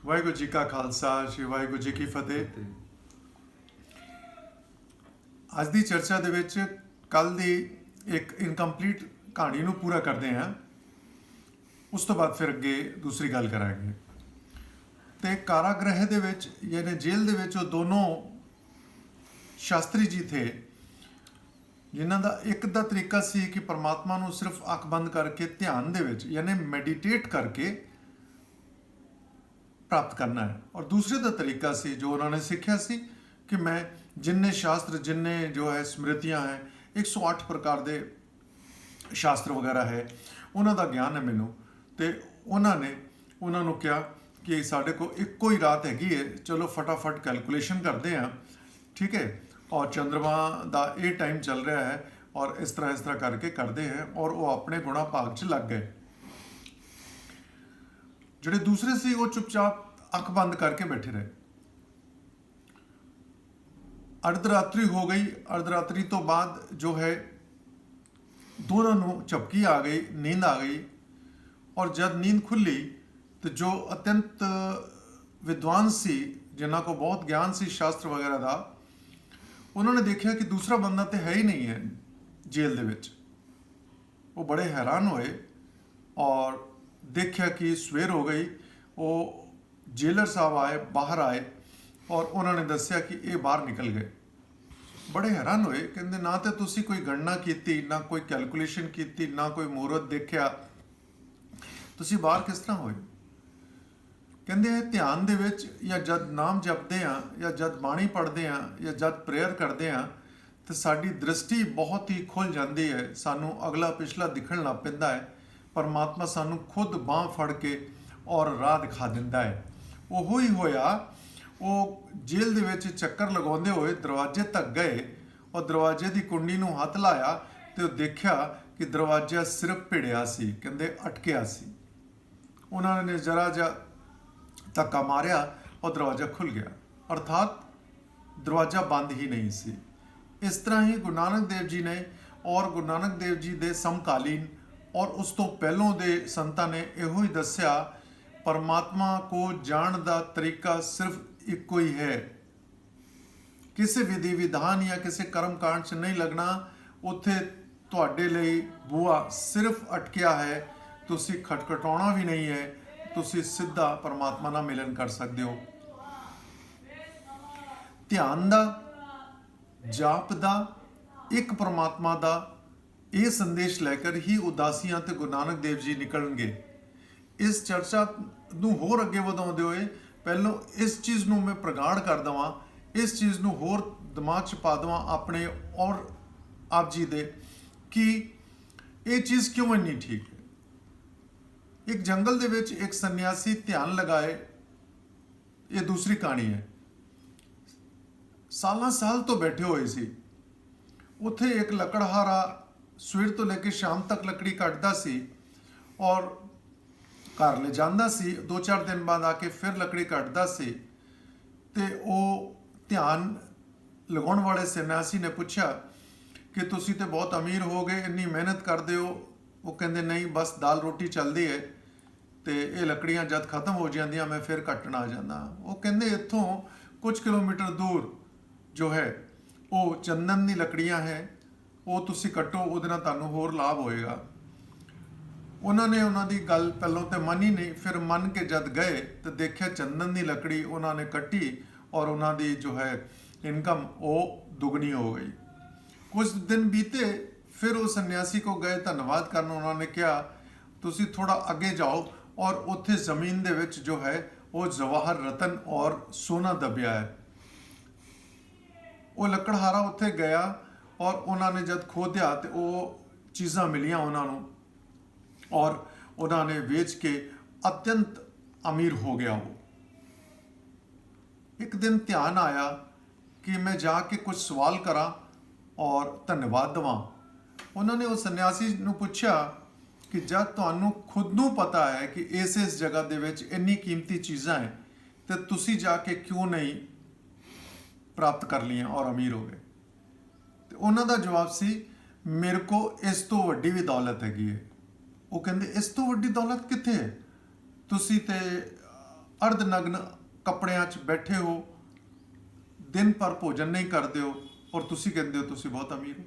ਵਾਹਿਗੁਰੂ ਜੀ ਕਾ ਖਾਲਸਾ ਸ਼੍ਰੀ ਵਾਹਿਗੁਰੂ ਜੀ ਕੀ ਫਤਿਹ। ਅੱਜ ਦੀ ਚਰਚਾ ਦੇ ਵਿੱਚ ਕੱਲ ਦੀ ਇੱਕ ਇਨਕੰਪਲੀਟ ਕਹਾਣੀ ਨੂੰ ਪੂਰਾ ਕਰਦੇ ਹਾਂ। ਉਸ ਤੋਂ ਬਾਅਦ ਫਿਰ ਅੱਗੇ ਦੂਸਰੀ ਗੱਲ ਕਰਾਂਗੇ। ਤੇ ਕਾਰਾਗ੍ਰਹਿ ਦੇ ਵਿੱਚ ਯਾਨੀ ਜੇਲ੍ਹ ਦੇ ਵਿੱਚ ਉਹ ਦੋਨੋਂ ਸ਼ਾਸਤਰੀ ਜੀ ਥੇ, ਜਿਨ੍ਹਾਂ ਦਾ ਇੱਕ ਦਾ ਤਰੀਕਾ ਸੀ ਕਿ ਪਰਮਾਤਮਾ ਨੂੰ ਸਿਰਫ ਅੱਖ ਬੰਦ ਕਰਕੇ ਧਿਆਨ ਦੇ ਵਿੱਚ ਯਾਨੀ ਮੈਡੀਟੇਟ ਕਰਕੇ ਪ੍ਰਾਪਤ ਕਰਨਾ ਹੈ, ਔਰ ਦੂਸਰੇ ਦਾ ਤਰੀਕਾ ਸੀ ਜੋ ਉਹਨਾਂ ਨੇ ਸਿੱਖਿਆ ਸੀ ਕਿ ਮੈਂ ਜਿੰਨੇ ਸ਼ਾਸਤਰ ਜਿੰਨੇ ਜੋ ਹੈ ਸਮ੍ਰਿਤੀਆਂ ਹੈ 108 ਪ੍ਰਕਾਰ ਦੇ ਸ਼ਾਸਤਰ ਵਗੈਰਾ ਹੈ ਉਹਨਾਂ ਦਾ ਗਿਆਨ ਹੈ ਮੈਨੂੰ। ਤੇ ਉਹਨਾਂ ਨੂੰ ਕਿਹਾ ਕਿ ਸਾਡੇ ਕੋਲ ਇੱਕੋ ਹੀ ਰਾਤ ਹੈਗੀ ਹੈ, ਚਲੋ ਫਟਾਫਟ ਕੈਲਕੂਲੇਸ਼ਨ ਕਰਦੇ ਹਾਂ, ਠੀਕ ਹੈ, ਔਰ ਚੰਦਰਮਾ ਦਾ ਇਹ ਟਾਈਮ ਚੱਲ ਰਿਹਾ ਹੈ ਔਰ ਇਸ ਤਰ੍ਹਾਂ ਕਰਕੇ ਕਰਦੇ ਹੈ, ਔਰ ਉਹ ਆਪਣੇ ਗੁਣਾ ਭਾਗ 'ਚ ਲੱਗ ਗਏ। ਜਿਹੜੇ ਦੂਸਰੇ ਸੀ ਉਹ ਚੁੱਪਚਾਪ ਅੱਖ ਬੰਦ ਕਰਕੇ ਬੈਠੇ ਰਹੇ। ਅਰਧਰਾਤਰੀ ਹੋ ਗਈ। ਅਰਧਰਾਤਰੀ ਤੋਂ ਬਾਅਦ ਜੋ ਹੈ ਦੋਨਾਂ ਨੂੰ ਝਪਕੀ ਆ ਗਈ, ਨੀਂਦ ਆ ਗਈ, ਔਰ ਜਦ ਨੀਂਦ ਖੁੱਲੀ तो जो अत्यंत विद्वान सी, जिन्हों को बहुत ज्ञान सी शास्त्र वगैरह का, उन्होंने देखा कि दूसरा बंदा तो है ही नहीं है जेल दे विच। वो बड़े हैरान हुए और देखा कि सवेर हो गई। वो जेलर साहब आए, बाहर आए और उन्होंने दसिया कि ये बाहर निकल गए। बड़े हैरान हुए, कहते ना तो तुसी कोई गणना की, ना कोई कैलकुलेशन की, ना कोई मुहूर्त देखा, तुसी बाहर किस तरह होए। ਕਹਿੰਦੇ ਧਿਆਨ ਦੇ ਵਿੱਚ ਜਾਂ ਜਦ ਨਾਮ ਜਪਦੇ ਹਾਂ ਜਾਂ ਜਦ ਬਾਣੀ ਪੜ੍ਹਦੇ ਹਾਂ ਜਾਂ ਜਦ ਪ੍ਰੇਅਰ ਕਰਦੇ ਹਾਂ ਤਾਂ ਸਾਡੀ ਦ੍ਰਿਸ਼ਟੀ ਬਹੁਤ ਹੀ ਖੁੱਲ੍ਹ ਜਾਂਦੀ ਹੈ, ਸਾਨੂੰ ਅਗਲਾ ਪਿਛਲਾ ਦਿਖਣ ਲੱਗ ਪੈਂਦਾ ਹੈ। ਪਰਮਾਤਮਾ ਸਾਨੂੰ ਖੁਦ ਬਾਂਹ ਫੜ ਕੇ ਔਰ ਰਾਹ ਦਿਖਾ ਦਿੰਦਾ ਹੈ। ਉਹੋ ਹੀ ਹੋਇਆ। ਉਹ ਜੇਲ੍ਹ ਦੇ ਵਿੱਚ ਚੱਕਰ ਲਗਾਉਂਦੇ ਹੋਏ ਦਰਵਾਜ਼ੇ ਤੱਕ ਗਏ ਔਰ ਦਰਵਾਜ਼ੇ ਦੀ ਕੁੰਡੀ ਨੂੰ ਹੱਥ ਲਾਇਆ ਤੇ ਉਹ ਦੇਖਿਆ ਕਿ ਦਰਵਾਜ਼ਾ ਸਿਰਫ ਭਿੜਿਆ ਸੀ, ਕਹਿੰਦੇ ਅਟਕਿਆ ਸੀ। ਉਹਨਾਂ ਨੇ ਜ਼ਰਾ ਜਿਹਾ ਧੱਕਾ ਮਾਰਿਆ और दरवाज़ा खुल गया, अर्थात दरवाज़ा बंद ही नहीं सी। इस तरह ही गुरु नानक देव जी ने और गुरु नानक देव जी दे समकालीन और उस तो पहलों दे संतां ने इहो ही दस्या, परमात्मा को जान दा तरीका सिर्फ इको ही है। किसी विधि विधान या किसी कर्म कांड च नहीं लगना। उत्थे तुहाडे लई बूहा सिर्फ अटकिया है, तुसी खटखटाउणा भी नहीं है, ਤੁਸੀਂ ਸਿੱਧਾ ਪਰਮਾਤਮਾ ਨਾਲ ਮਿਲਨ ਕਰ ਸਕਦੇ ਹੋ। ਧਿਆਨ ਦਾ, ਜਾਪ ਦਾ, ਇੱਕ ਪਰਮਾਤਮਾ ਦਾ ਇਹ ਸੰਦੇਸ਼ ਲੈ ਕੇ ਹੀ ਉਦਾਸੀਆਂ ਤੇ ਗੁਰੂ ਨਾਨਕ ਦੇਵ ਜੀ ਨਿਕਲਣਗੇ। ਇਸ ਚਰਚਾ ਨੂੰ ਹੋਰ ਅੱਗੇ ਵਧਾਉਂਦੇ ਹੋਏ ਪਹਿਲਾਂ ਇਸ ਚੀਜ਼ ਨੂੰ ਮੈਂ ਪ੍ਰਗਾੜ ਕਰ ਦੇਵਾਂ, ਇਸ ਚੀਜ਼ ਨੂੰ ਹੋਰ ਦਿਮਾਗ 'ਚ ਪਾ ਦੇਵਾਂ ਆਪਣੇ ਔਰ ਆਪ ਜੀ ਦੇ ਕਿ ਇਹ ਚੀਜ਼ ਕਿਉਂ ਇੰਨੀ ਠੀਕ ਹੈ। एक जंगल ਦੇ ਵਿੱਚ ਇੱਕ ਸੰਨਿਆਸੀ ਧਿਆਨ ਲਗਾਏ, ਇਹ ਦੂਸਰੀ ਕਹਾਣੀ ਹੈ। ਸਾਲਾਂ ਸਾਲ ਤੋਂ ਬੈਠੇ ਹੋਏ ਸੀ ਉੱਥੇ। ਇੱਕ ਲੱਕੜਹਾਰਾ ਸਵੇਰ ਤੋਂ ਲੈ ਕੇ ਸ਼ਾਮ ਤੱਕ ਲੱਕੜੀ ਕੱਟਦਾ ਸੀ ਔਰ ਘਰ ਲੈ ਜਾਂਦਾ ਸੀ। 2-4 ਦਿਨ ਬਾਅਦ ਆ ਕੇ ਫਿਰ ਲੱਕੜੀ ਕੱਟਦਾ ਸੀ। ਤੇ ਉਹ ਧਿਆਨ ਲਗਾਉਣ ਵਾਲੇ ਸੰਨਿਆਸੀ ਨੇ ਪੁੱਛਿਆ ਕਿ ਤੁਸੀਂ ਤੇ ਬਹੁਤ ਅਮੀਰ ਹੋ ਗਏ, ਇੰਨੀ ਮਿਹਨਤ ਕਰਦੇ ਹੋ। ਉਹ ਕਹਿੰਦੇ ਨਹੀਂ, ਬਸ ਦਾਲ ਰੋਟੀ ਚੱਲਦੀ ਹੈ ਤੇ ਇਹ ਲੱਕੜੀਆਂ ਜਦ ਖਤਮ ਹੋ ਜਾਂਦੀਆਂ ਮੈਂ ਫਿਰ ਕੱਟਣ ਆ ਜਾਂਦਾ। ਉਹ ਕਹਿੰਦੇ ਇੱਥੋਂ ਕੁਝ ਕਿਲੋਮੀਟਰ ਦੂਰ ਜੋ ਹੈ ਉਹ ਚੰਦਨ ਦੀ ਲੱਕੜੀਆਂ ਹੈ, ਉਹ ਤੁਸੀਂ ਕੱਟੋ, ਉਹਦੇ ਨਾਲ ਤੁਹਾਨੂੰ ਹੋਰ ਲਾਭ ਹੋਏਗਾ। ਉਹਨਾਂ ਨੇ ਉਹਨਾਂ ਦੀ ਗੱਲ ਪਹਿਲਾਂ ਤਾਂ ਮੰਨੀ ਨਹੀਂ, ਫਿਰ ਮੰਨ ਕੇ ਜਦ ਗਏ ਤਾਂ ਦੇਖਿਆ ਚੰਦਨ ਦੀ ਲੱਕੜੀ ਉਹਨਾਂ ਨੇ ਕੱਟੀ ਔਰ ਉਹਨਾਂ ਦੀ ਜੋ ਹੈ ਇਨਕਮ ਉਹ ਦੁੱਗਣੀ ਹੋ ਗਈ। ਕੁਝ ਦਿਨ ਬੀਤੇ, ਫਿਰ ਉਹ ਸੰਨਿਆਸੀ ਕੋ ਗਏ ਧੰਨਵਾਦ ਕਰਨ। ਉਹਨਾਂ ਨੇ ਕਿਹਾ ਤੁਸੀਂ ਥੋੜਾ ਅੱਗੇ ਜਾਓ ਔਰ ਉੱਥੇ ਜ਼ਮੀਨ ਦੇ ਵਿੱਚ ਜੋ ਹੈ ਉਹ ਜਵਾਹਰ ਰਤਨ ਔਰ ਸੋਨਾ ਦਬਿਆ ਹੈ। ਉਹ ਲੱਕੜਹਾਰਾ ਉੱਥੇ ਗਿਆ ਔਰ ਉਹਨਾਂ ਨੇ ਜਦ ਖੋਦਿਆ ਤੇ ਉਹ ਚੀਜ਼ਾਂ ਮਿਲੀਆਂ ਉਹਨਾਂ ਨੂੰ ਔਰ ਉਹਨਾਂ ਨੇ ਵੇਚ ਕੇ ਅਤਿਅੰਤ ਅਮੀਰ ਹੋ ਗਿਆ। ਉਹ ਇੱਕ ਦਿਨ ਧਿਆਨ ਆਇਆ ਕਿ ਮੈਂ ਜਾ ਕੇ ਕੁਝ ਸਵਾਲ ਕਰਾਂ ਔਰ ਧੰਨਵਾਦ ਦੇਵਾਂ। ਉਹਨਾਂ ਨੇ ਉਹ ਸੰਨਿਆਸੀ ਨੂੰ ਪੁੱਛਿਆ ਕਿ ਜਦ ਤੁਹਾਨੂੰ ਖੁਦ ਨੂੰ ਪਤਾ ਹੈ ਕਿ ਇਸ ਜਗ੍ਹਾ ਦੇ ਵਿੱਚ ਇੰਨੀ ਕੀਮਤੀ ਚੀਜ਼ਾਂ ਹੈ ਤੇ ਤੁਸੀਂ ਜਾ ਕੇ ਕਿਉਂ ਨਹੀਂ ਪ੍ਰਾਪਤ ਕਰ ਲਈਆਂ ਔਰ ਅਮੀਰ ਹੋ ਗਏ। ਤੇ ਉਹਨਾਂ ਦਾ ਜਵਾਬ ਸੀ ਮੇਰੇ ਕੋ ਇਸ ਤੋਂ ਵੱਡੀ ਵੀ ਦੌਲਤ ਹੈਗੀ ਹੈ। ਉਹ ਕਹਿੰਦੇ ਇਸ ਤੋਂ ਵੱਡੀ ਦੌਲਤ ਕਿੱਥੇ ਹੈ? ਤੁਸੀਂ ਤੇ अर्धनग्न ਕੱਪੜਿਆਂ 'ਚ ਬੈਠੇ ਹੋ, ਦਿਨ ਭਰ ਭੋਜਨ ਨਹੀਂ ਕਰਦੇ ਹੋ, ਔਰ ਤੁਸੀਂ ਕਹਿੰਦੇ ਹੋ ਤੁਸੀਂ ਬਹੁਤ ਅਮੀਰ ਹੋ।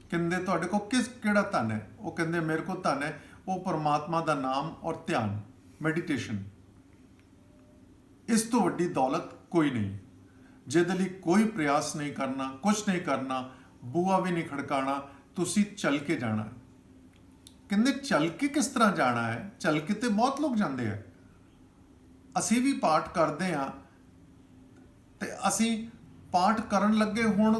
ਕਹਿੰਦੇ ਤੁਹਾਡੇ ਕੋਲ ਕਿਹੜਾ ਧਨ ਹੈ? ਉਹ ਕਹਿੰਦੇ ਮੇਰੇ ਕੋਲ ਧਨ ਹੈ ਉਹ ਪਰਮਾਤਮਾ ਦਾ ਨਾਮ ਔਰ ਧਿਆਨ, ਮੈਡੀਟੇਸ਼ਨ। ਇਸ ਤੋਂ ਵੱਡੀ ਦੌਲਤ ਕੋਈ ਨਹੀਂ, ਜਿਹਦੇ ਲਈ ਕੋਈ ਪ੍ਰਯਾਸ ਨਹੀਂ ਕਰਨਾ, ਕੁਛ ਨਹੀਂ ਕਰਨਾ, ਬੂਆ ਵੀ ਨਹੀਂ ਖੜਕਾਣਾ, ਤੁਸੀਂ ਚੱਲ ਕੇ ਜਾਣਾ ਹੈ। ਕਹਿੰਦੇ ਚੱਲ ਕੇ ਕਿਸ ਤਰ੍ਹਾਂ ਜਾਣਾ ਹੈ? ਚੱਲ ਕੇ ਤੇ ਬਹੁਤ ਲੋਕ ਜਾਂਦੇ ਆ। ਅਸੀਂ ਵੀ ਪਾਠ ਕਰਦੇ ਹਾਂ ਤੇ ਅਸੀਂ ਪਾਠ ਕਰਨ ਲੱਗੇ ਹੁਣ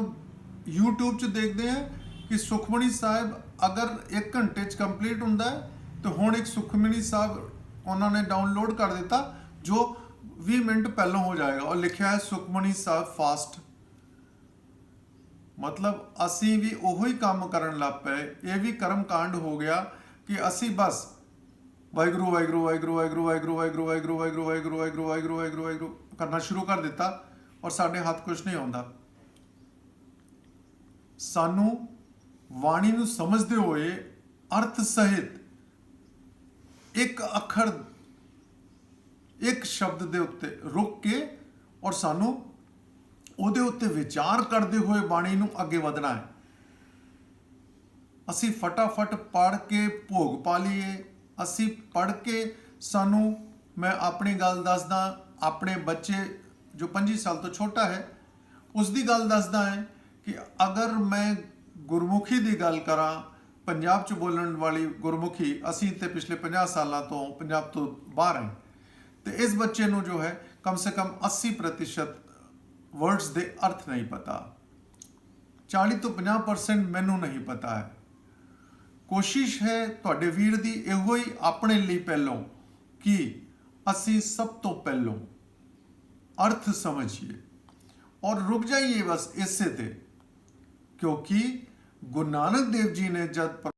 YouTube 'ਚ ਦੇਖਦੇ ਹਾਂ ਕਿ ਸੁਖਮਨੀ ਸਾਹਿਬ ਅਗਰ 1 ਘੰਟੇ 'ਚ ਕੰਪਲੀਟ ਹੁੰਦਾ ਹੈ ਤੇ ਹੁਣ ਇੱਕ ਸੁਖਮਨੀ ਸਾਹਿਬ ਉਹਨਾਂ ਨੇ ਡਾਊਨਲੋਡ ਕਰ ਦਿੱਤਾ ਜੋ 20 ਮਿੰਟ ਪਹਿਲਾਂ ਹੋ ਜਾਏਗਾ ਔਰ ਲਿਖਿਆ ਹੈ ਸੁਖਮਨੀ ਸਾਹਿਬ ਫਾਸਟ। ਮਤਲਬ ਅਸੀਂ ਵੀ ਉਹੀ ਕੰਮ ਕਰਨ ਲੱਗ ਪਏ। ਇਹ ਵੀ ਕਰਮ ਕਾਂਡ ਹੋ ਗਿਆ ਕਿ ਅਸੀਂ ਬਸ ਵਾਹਿਗੁਰੂ ਵਾਹਿਗੁਰੂ ਵਾਹਿਗੁਰੂ ਵਾਹਿਗੁਰੂ ਵਾਹਿਗੁਰੂ ਵਾਹਿਗੁਰੂ ਵਾਹਿਗੁਰੂ ਵਾਹਿਗੁਰੂ ਵਾਹਿਗੁਰੂ ਵਾਹਿਗੁਰੂ ਵਾਹਿਗੁਰੂ ਵਾਹਿਗੁਰੂ ਵਾਹਿਗੁਰੂ ਕਰਨਾ ਸ਼ੁਰੂ ਕਰ ਦਿੱਤਾ ਔਰ ਸਾਡੇ ਹੱਥ ਕੁਛ ਨਹੀਂ ਆਉਂਦਾ। ਸਾਨੂੰ ਬਾਣੀ ਨੂੰ ਸਮਝਦੇ ਹੋਏ ਅਰਥ ਸਹਿਤ ਇੱਕ ਅੱਖਰ, ਇੱਕ ਸ਼ਬਦ ਦੇ ਉੱਤੇ ਰੁਕ ਕੇ ਔਰ ਸਾਨੂੰ ਉਹਦੇ ਉੱਤੇ ਵਿਚਾਰ ਕਰਦੇ ਹੋਏ ਬਾਣੀ ਨੂੰ ਅੱਗੇ ਵਧਣਾ ਹੈ। ਅਸੀਂ ਫਟਾਫਟ ਪੜ੍ਹ ਕੇ ਭੋਗ ਪਾ ਲਈਏ। ਅਸੀਂ ਪੜ੍ਹ ਕੇ ਸਾਨੂੰ, ਮੈਂ ਆਪਣੀ ਗੱਲ ਦੱਸਦਾ, ਆਪਣੇ ਬੱਚੇ ਜੋ 25 ਸਾਲ ਤੋਂ ਛੋਟਾ ਹੈ ਉਸ ਦੀ ਗੱਲ ਦੱਸਦਾ ਹੈ ਕਿ ਅਗਰ ਮੈਂ ਗੁਰਮੁਖੀ ਦੀ ਗੱਲ ਕਰਾਂ, ਪੰਜਾਬ 'ਚ ਬੋਲਣ ਵਾਲੀ ਗੁਰਮੁਖੀ, ਅਸੀਂ ਤੇ ਪਿਛਲੇ 50 ਸਾਲਾਂ ਤੋਂ ਪੰਜਾਬ ਤੋਂ ਬਾਹਰ ਹਾਂ, ਤੇ ਇਸ ਬੱਚੇ ਨੂੰ ਜੋ ਹੈ ਕਮ ਸੇ ਕਮ 80% ਵਰਡਸ ਦੇ ਅਰਥ ਨਹੀਂ ਪਤਾ, 40 ਤੋਂ 50% ਮੈਨੂੰ ਨਹੀਂ ਪਤਾ ਹੈ। ਕੋਸ਼ਿਸ਼ ਹੈ ਤੁਹਾਡੇ ਵੀਰ ਦੀ ਇਹੋ ਹੀ ਆਪਣੇ ਲਈ ਪਹਿਲੋਂ ਕਿ ਅਸੀਂ ਸਭ ਤੋਂ ਪਹਿਲੋਂ ਅਰਥ ਸਮਝੀਏ ਔਰ ਰੁਕ ਜਾਈਏ ਬਸ ਇਸੇ ਤੇ, ਕਿਉਂਕਿ ਗੁਰੂ ਨਾਨਕ ਦੇਵ ਜੀ ਨੇ ਜਦ